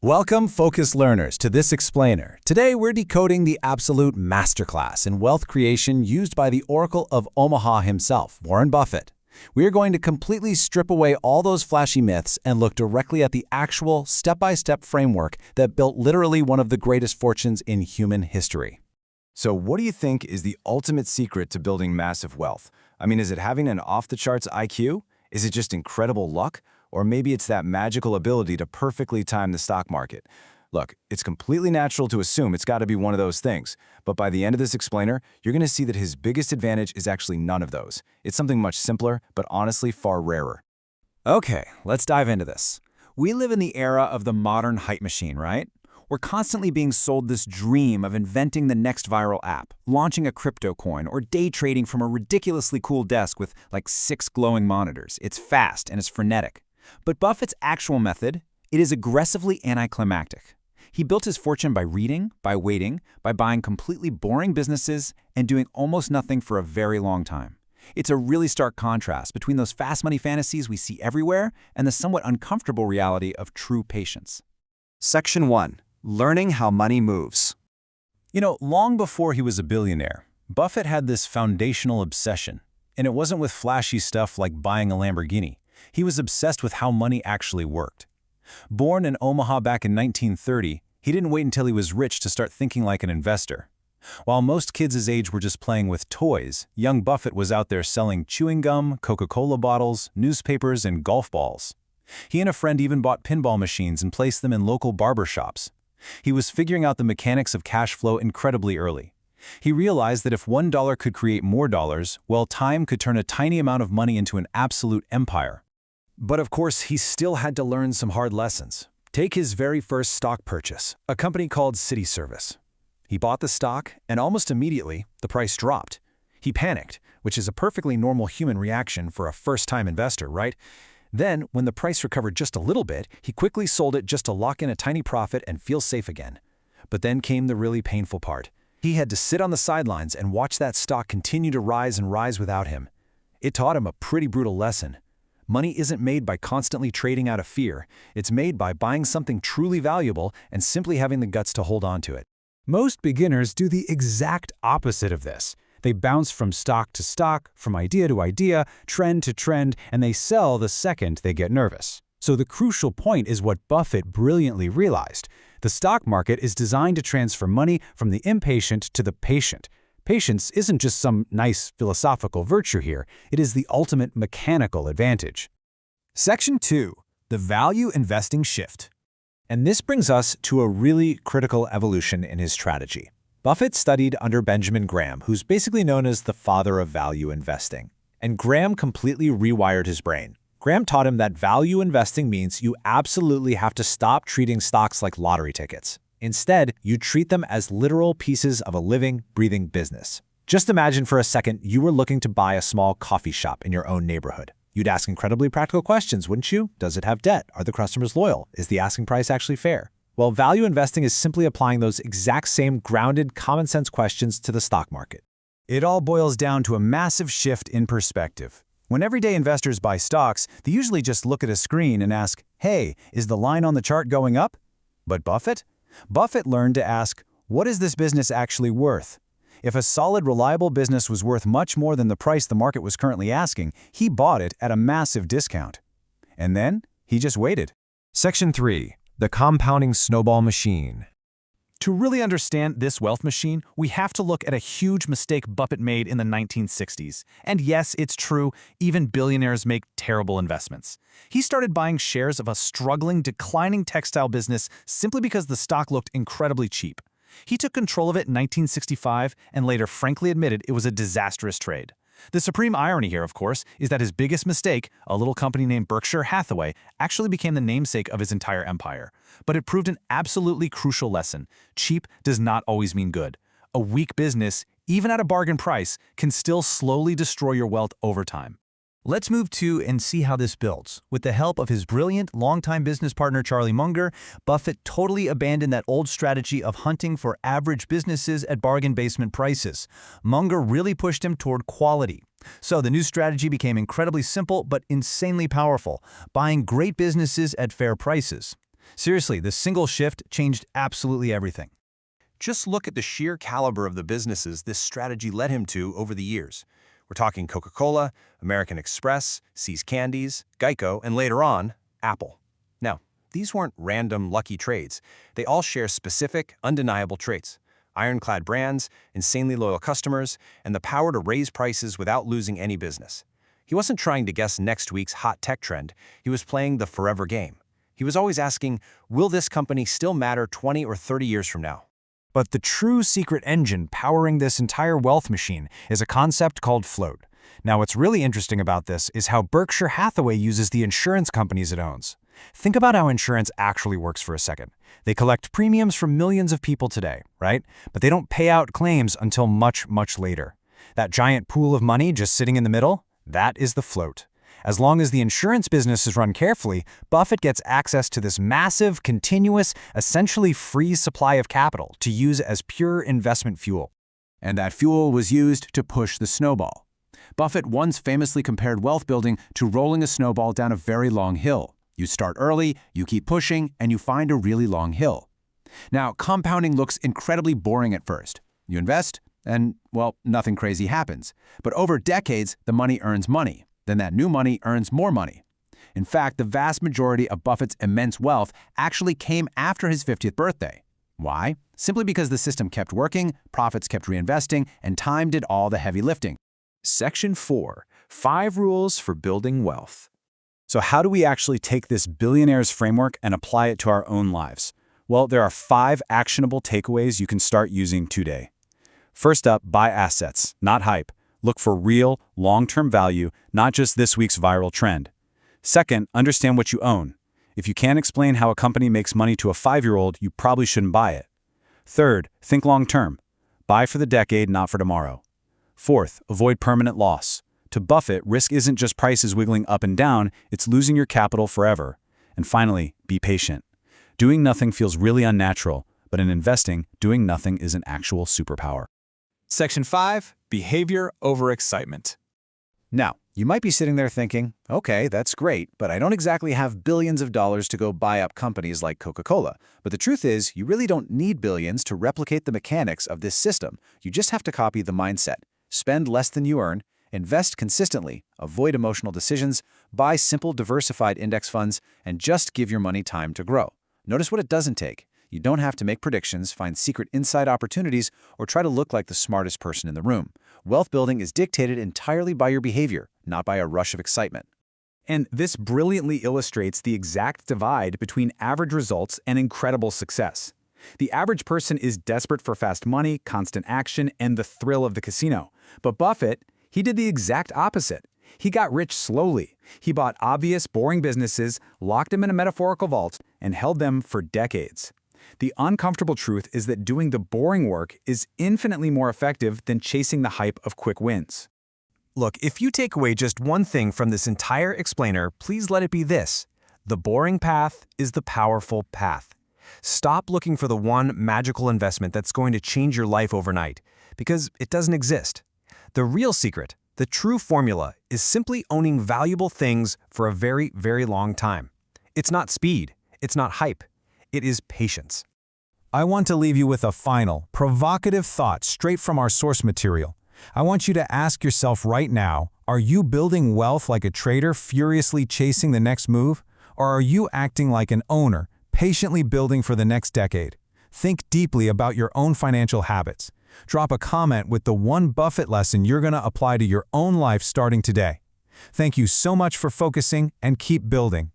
Welcome, focused learners, to this explainer. Today, we're decoding the absolute masterclass in wealth creation used by the Oracle of Omaha himself, Warren Buffett. We are going to completely strip away all those flashy myths and look directly at the actual step-by-step framework that built literally one of the greatest fortunes in human history. So what do you think is the ultimate secret to building massive wealth? I mean, is it having an off-the-charts IQ? Is it just incredible luck? Or maybe it's that magical ability to perfectly time the stock market. Look, it's completely natural to assume it's got to be one of those things, but by the end of this explainer, you're going to see that his biggest advantage is actually none of those. It's something much simpler, but honestly far rarer. Okay, let's dive into this. We live in the era of the modern hype machine, right? We're constantly being sold this dream of inventing the next viral app, launching a crypto coin, or day trading from a ridiculously cool desk with like 6 glowing monitors. It's fast and it's frenetic. But Buffett's actual method, it is aggressively anticlimactic. He built his fortune by reading, by waiting, by buying completely boring businesses, and doing almost nothing for a very long time. It's a really stark contrast between those fast money fantasies we see everywhere and the somewhat uncomfortable reality of true patience. Section 1. Learning how money moves. You know, long before he was a billionaire, Buffett had this foundational obsession, and it wasn't with flashy stuff like buying a Lamborghini. He was obsessed with how money actually worked. Born in Omaha back in 1930, he didn't wait until he was rich to start thinking like an investor. While most kids his age were just playing with toys, young Buffett was out there selling chewing gum, Coca-Cola bottles, newspapers, and golf balls. He and a friend even bought pinball machines and placed them in local barber shops. He was figuring out the mechanics of cash flow incredibly early. He realized that if $1 could create more dollars, well, time could turn a tiny amount of money into an absolute empire. But of course, he still had to learn some hard lessons. Take his very first stock purchase, a company called City Service. He bought the stock, and almost immediately, the price dropped. He panicked, which is a perfectly normal human reaction for a first-time investor, right? Then, when the price recovered just a little bit, he quickly sold it just to lock in a tiny profit and feel safe again. But then came the really painful part. He had to sit on the sidelines and watch that stock continue to rise and rise without him. It taught him a pretty brutal lesson. Money isn't made by constantly trading out of fear. It's made by buying something truly valuable and simply having the guts to hold on to it. Most beginners do the exact opposite of this. They bounce from stock to stock, from idea to idea, trend to trend, and they sell the second they get nervous. So the crucial point is what Buffett brilliantly realized. The stock market is designed to transfer money from the impatient to the patient. Patience isn't just some nice philosophical virtue here. It is the ultimate mechanical advantage. Section 2. The value investing shift. And this brings us to a really critical evolution in his strategy. Buffett studied under Benjamin Graham, who's basically known as the father of value investing. And Graham completely rewired his brain. Graham taught him that value investing means you absolutely have to stop treating stocks like lottery tickets. Instead, you treat them as literal pieces of a living, breathing business. Just imagine for a second you were looking to buy a small coffee shop in your own neighborhood. You'd ask incredibly practical questions, wouldn't you? Does it have debt? Are the customers loyal? Is the asking price actually fair? Well, value investing is simply applying those exact same grounded, common-sense questions to the stock market. It all boils down to a massive shift in perspective. When everyday investors buy stocks, they usually just look at a screen and ask, hey, is the line on the chart going up? But Buffett learned to ask, what is this business actually worth? If a solid, reliable business was worth much more than the price the market was currently asking, he bought it at a massive discount. And then, he just waited. Section 3. The compounding snowball machine. To really understand this wealth machine, we have to look at a huge mistake Buffett made in the 1960s. And yes, it's true, even billionaires make terrible investments. He started buying shares of a struggling, declining textile business simply because the stock looked incredibly cheap. He took control of it in 1965 and later frankly admitted it was a disastrous trade. The supreme irony here, of course, is that his biggest mistake, a little company named Berkshire Hathaway, actually became the namesake of his entire empire. But it proved an absolutely crucial lesson. Cheap does not always mean good. A weak business, even at a bargain price, can still slowly destroy your wealth over time. Let's move to and see how this builds. With the help of his brilliant, longtime business partner Charlie Munger, Buffett totally abandoned that old strategy of hunting for average businesses at bargain basement prices. Munger really pushed him toward quality. So the new strategy became incredibly simple but insanely powerful, buying great businesses at fair prices. Seriously, this single shift changed absolutely everything. Just look at the sheer caliber of the businesses this strategy led him to over the years. We're talking Coca-Cola, American Express, See's Candies, Geico, and later on, Apple. Now, these weren't random lucky trades. They all share specific, undeniable traits. Ironclad brands, insanely loyal customers, and the power to raise prices without losing any business. He wasn't trying to guess next week's hot tech trend. He was playing the forever game. He was always asking, will this company still matter 20 or 30 years from now? But the true secret engine powering this entire wealth machine is a concept called float. Now, what's really interesting about this is how Berkshire Hathaway uses the insurance companies it owns. Think about how insurance actually works for a second. They collect premiums from millions of people today, right? But they don't pay out claims until much, much later. That giant pool of money just sitting in the middle, that is the float. As long as the insurance business is run carefully, Buffett gets access to this massive, continuous, essentially free supply of capital to use as pure investment fuel. And that fuel was used to push the snowball. Buffett once famously compared wealth building to rolling a snowball down a very long hill. You start early, you keep pushing, and you find a really long hill. Now, compounding looks incredibly boring at first. You invest, and, well, nothing crazy happens. But over decades, the money earns money. Then that new money earns more money. In fact, the vast majority of Buffett's immense wealth actually came after his 50th birthday. Why? Simply because the system kept working, profits kept reinvesting, and time did all the heavy lifting. Section 4. 5 Rules for Building Wealth. So how do we actually take this billionaire's framework and apply it to our own lives? Well, there are 5 actionable takeaways you can start using today. First up, buy assets, not hype. Look for real, long-term value, not just this week's viral trend. Second, understand what you own. If you can't explain how a company makes money to a 5-year-old, you probably shouldn't buy it. Third, think long-term. Buy for the decade, not for tomorrow. Fourth, avoid permanent loss. To Buffett, risk isn't just prices wiggling up and down, it's losing your capital forever. And finally, be patient. Doing nothing feels really unnatural, but in investing, doing nothing is an actual superpower. Section 5. Behavior over excitement. Now, you might be sitting there thinking, okay, that's great, but I don't exactly have billions of dollars to go buy up companies like Coca-Cola. But the truth is, you really don't need billions to replicate the mechanics of this system. You just have to copy the mindset. Spend less than you earn, invest consistently, avoid emotional decisions, buy simple diversified index funds, and just give your money time to grow. Notice what it doesn't take. You don't have to make predictions, find secret inside opportunities, or try to look like the smartest person in the room. Wealth building is dictated entirely by your behavior, not by a rush of excitement. And this brilliantly illustrates the exact divide between average results and incredible success. The average person is desperate for fast money, constant action, and the thrill of the casino. But Buffett, he did the exact opposite. He got rich slowly. He bought obvious, boring businesses, locked them in a metaphorical vault, and held them for decades. The uncomfortable truth is that doing the boring work is infinitely more effective than chasing the hype of quick wins. Look, if you take away just one thing from this entire explainer, please let it be this. The boring path is the powerful path. Stop looking for the one magical investment that's going to change your life overnight, because it doesn't exist. The real secret, the true formula, is simply owning valuable things for a very, very long time. It's not speed. It's not hype. It is patience. I want to leave you with a final, provocative thought straight from our source material. I want you to ask yourself right now, are you building wealth like a trader furiously chasing the next move? Or are you acting like an owner, patiently building for the next decade? Think deeply about your own financial habits. Drop a comment with the one Buffett lesson you're going to apply to your own life starting today. Thank you so much for focusing, and keep building.